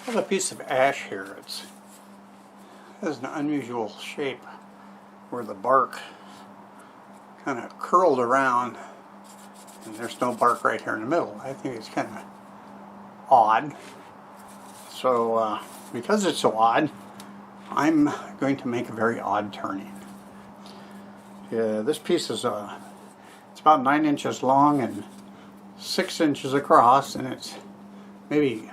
I have a piece of ash here. It has an unusual shape where the bark kind of curled around and there's no bark right here in the middle. I think it's kind of odd. So because it's so odd, I'm going to make a very odd turning. This piece is it's about 9 inches long and 6 inches across, and it's maybe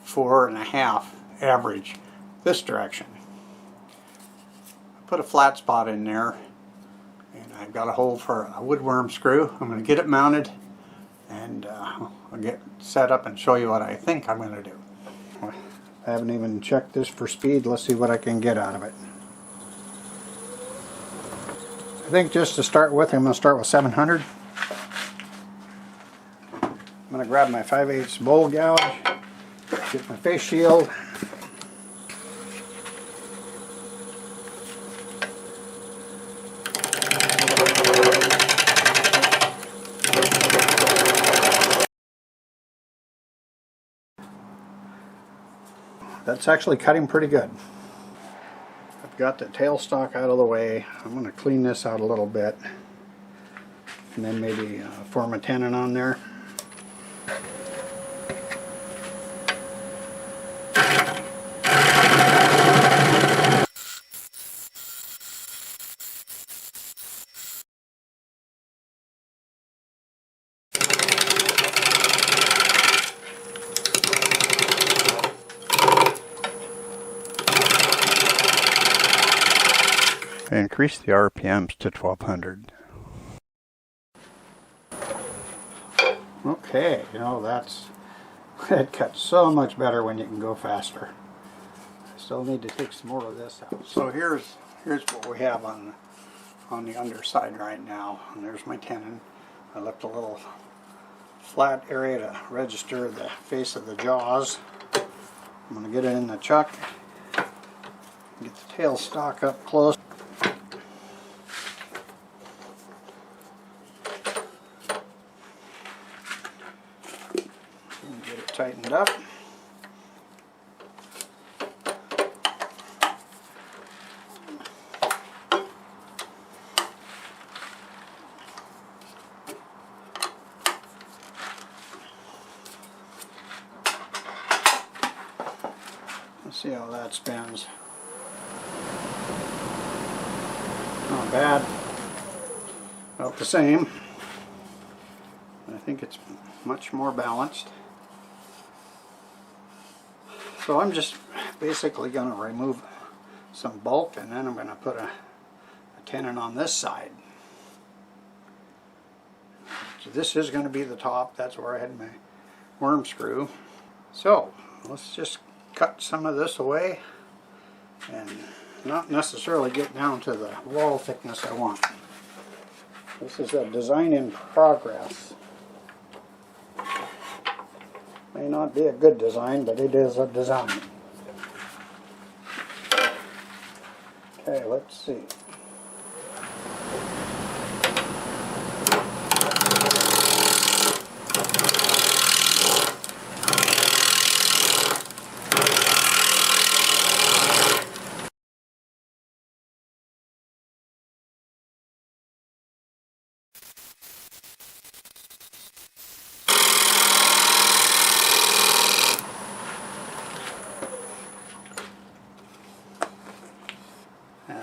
4.5 average this direction. I put a flat spot in there, and I've got a hole for a woodworm screw. I'm going to get it mounted, and I'll get set up and show you what I think I'm going to do. I haven't even checked this for speed. Let's see what I can get out of it. I think just to start with, I'm going to start with 700. I'm going to grab my 5/8 bowl gouge, get my face shield, that's actually cutting pretty good. I've got the tailstock out of the way. I'm going to clean this out a little bit and then maybe form a tenon on there. I increased the RPMs to 1200. Okay, you know, that cuts so much better when you can go faster. I still need to take some more of this out. So here's what we have on the underside right now. And there's my tenon. I left a little flat area to register the face of the jaws. I'm going to get it in the chuck. Get the tailstock up close. Get it tightened up. Let's see how that spins. Not bad. About the same. I think it's much more balanced. So I'm just basically going to remove some bulk, and then I'm going to put a tenon on this side. So this is going to be the top. That's where I had my worm screw. So let's just cut some of this away and not necessarily get down to the wall thickness I want. This is a design in progress. May not be a good design, but it is a design. Okay, let's see.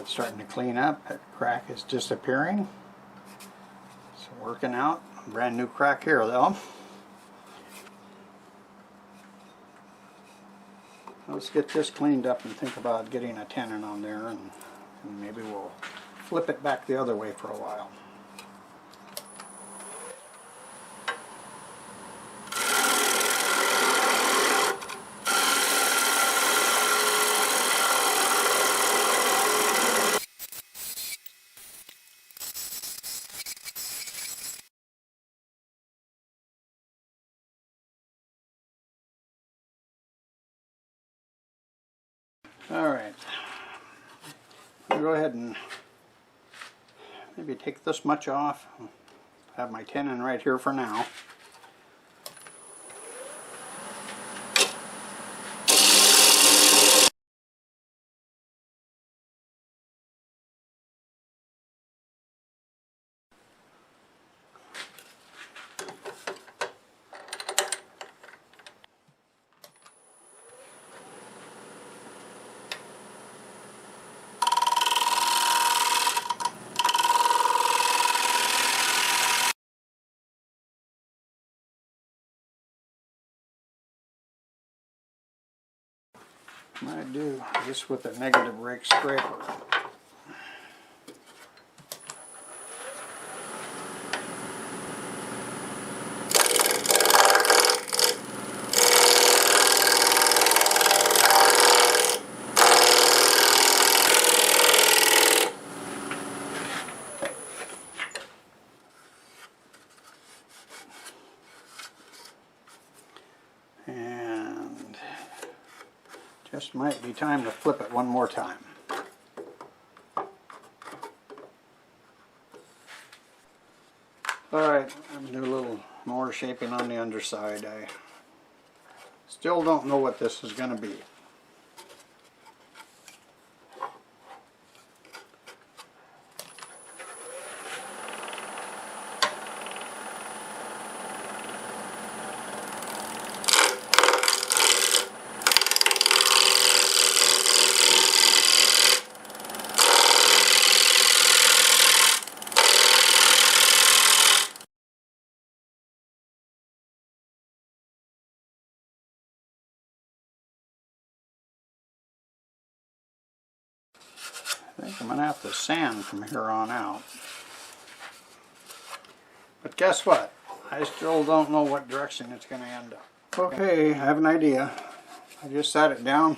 It's starting to clean up. That crack is disappearing. It's working out. Brand new crack here though. Let's get this cleaned up and think about getting a tenon on there, and maybe we'll flip it back the other way for a while. Alright, I'll go ahead and maybe take this much off. Have my tenon right here for now. Might do this with a negative rake scraper. Just might be time to flip it one more time. Alright, I'm going to do a little more shaping on the underside. I still don't know what this is going to be. I think I'm going to have to sand from here on out. But guess what? I still don't know what direction it's going to end up. Okay, I have an idea. I just sat it down.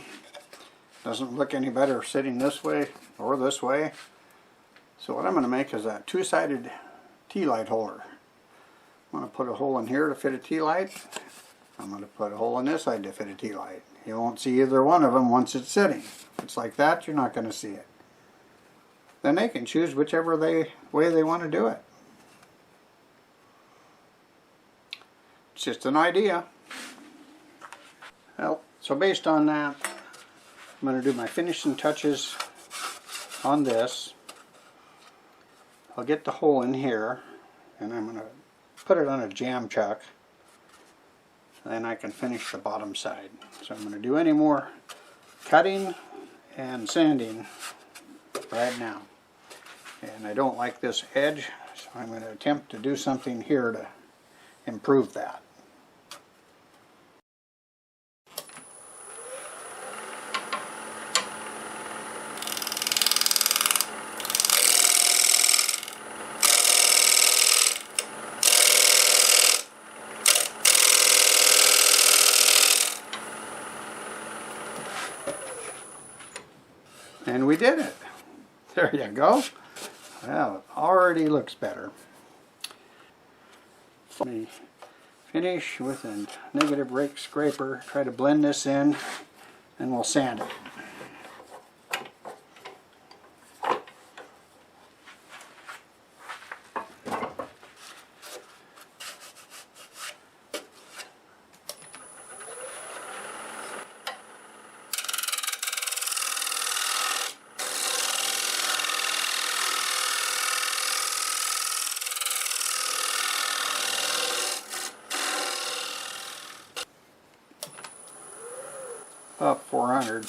Doesn't look any better sitting this way or this way. So what I'm going to make is a two-sided Tealight holder. I'm going to put a hole in here to fit a Tealight. I'm going to put a hole in this side to fit a Tealight. You won't see either one of them once it's sitting. If it's like that, you're not going to see it. Then they can choose whichever way they want to do it. It's just an idea. Well, so based on that, I'm going to do my finishing touches on this. I'll get the hole in here, and I'm going to put it on a jam chuck. Then I can finish the bottom side. So I'm going to do any more cutting and sanding right now. And I don't like this edge, so I'm going to attempt to do something here to improve that. And we did it. There you go. Well, it already looks better. Let me finish with a negative rake scraper. Try to blend this in, and we'll sand it. Up 400. I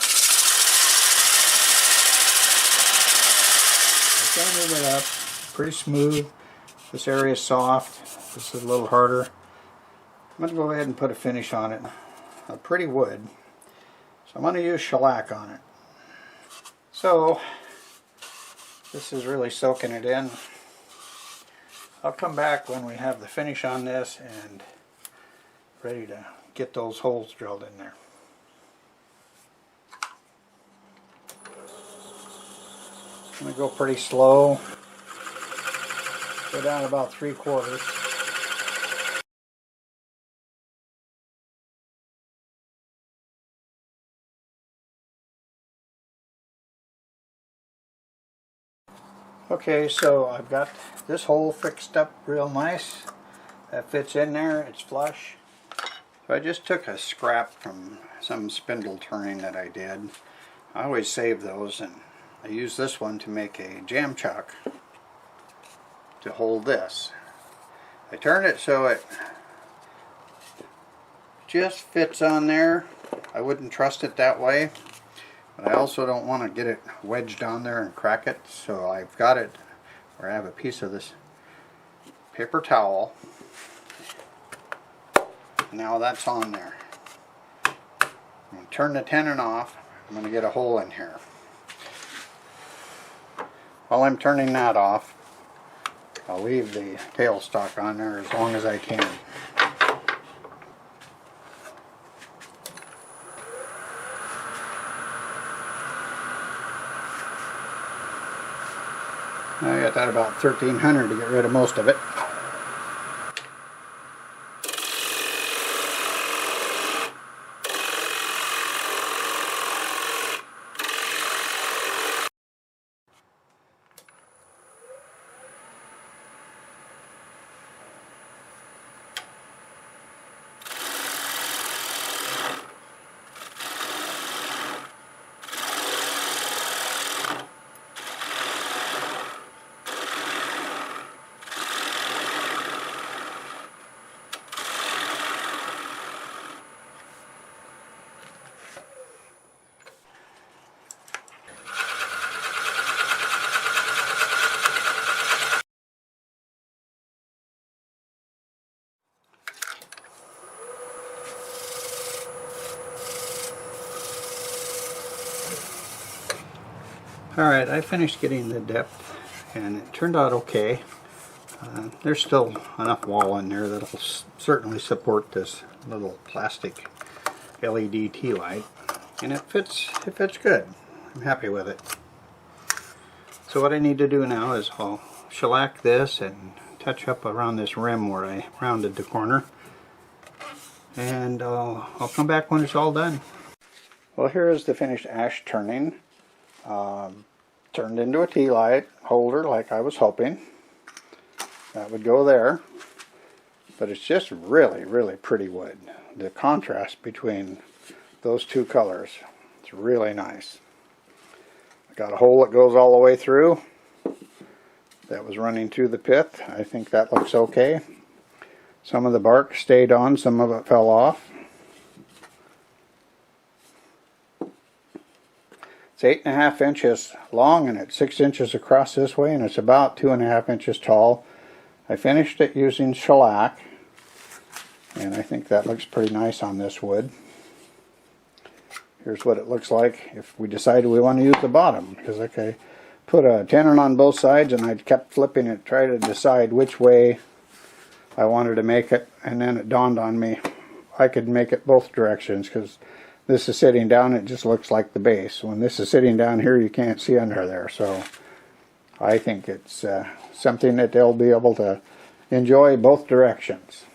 sanded it up, pretty smooth. This area is soft. This is a little harder. I'm going to go ahead and put a finish on it. A pretty wood. So I'm going to use shellac on it. So this is really soaking it in. I'll come back when we have the finish on this and ready to get those holes drilled in there. I'm going to go pretty slow. Go down about 3/4. Okay, so I've got this hole fixed up real nice. That fits in there, it's flush. So I just took a scrap from some spindle turning that I did. I always save those, and I use this one to make a jam chuck to hold this. I turned it so it just fits on there. I wouldn't trust it that way, but I also don't want to get it wedged on there and crack it, so I've got it where I have a piece of this paper towel. Now that's on there. I'm going to turn the tenon off, I'm going to get a hole in here. While I'm turning that off, I'll leave the tailstock on there as long as I can. I got that about 1300 to get rid of most of it. Alright, I finished getting the depth and it turned out okay. There's still enough wall in there that'll certainly support this little plastic LED tea light, and it fits good. I'm happy with it. So what I need to do now is I'll shellac this and touch up around this rim where I rounded the corner, and I'll come back when it's all done. Well, here is the finished ash turning. Turned into a tea light holder like I was hoping. That would go there. But it's just really, really pretty wood. The contrast between those two colors, it's really nice. I got a hole that goes all the way through. That was running through the pith. I think that looks okay. Some of the bark stayed on, some of it fell off. It's 8.5 inches long and it's 6 inches across this way, and it's about 2.5 inches tall. I finished it using shellac, and I think that looks pretty nice on this wood. Here's what it looks like if we decide we want to use the bottom, because like I put a tenon on both sides and I kept flipping it, trying to decide which way I wanted to make it, and then it dawned on me I could make it both directions, because this is sitting down, it just looks like the base. When this is sitting down here, you can't see under there. So I think it's something that they'll be able to enjoy both directions.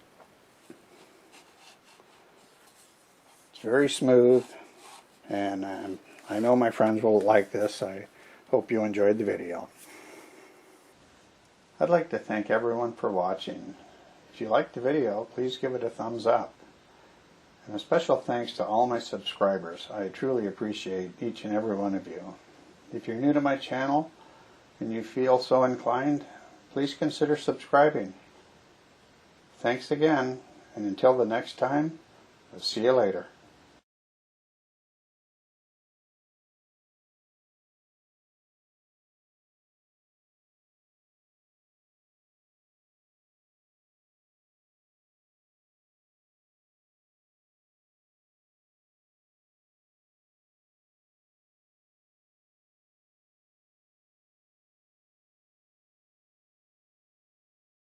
It's very smooth, and I know my friends will like this. I hope you enjoyed the video. I'd like to thank everyone for watching. If you liked the video, please give it a thumbs up. And a special thanks to all my subscribers. I truly appreciate each and every one of you. If you're new to my channel and you feel so inclined, please consider subscribing. Thanks again, and until the next time, I'll see you later.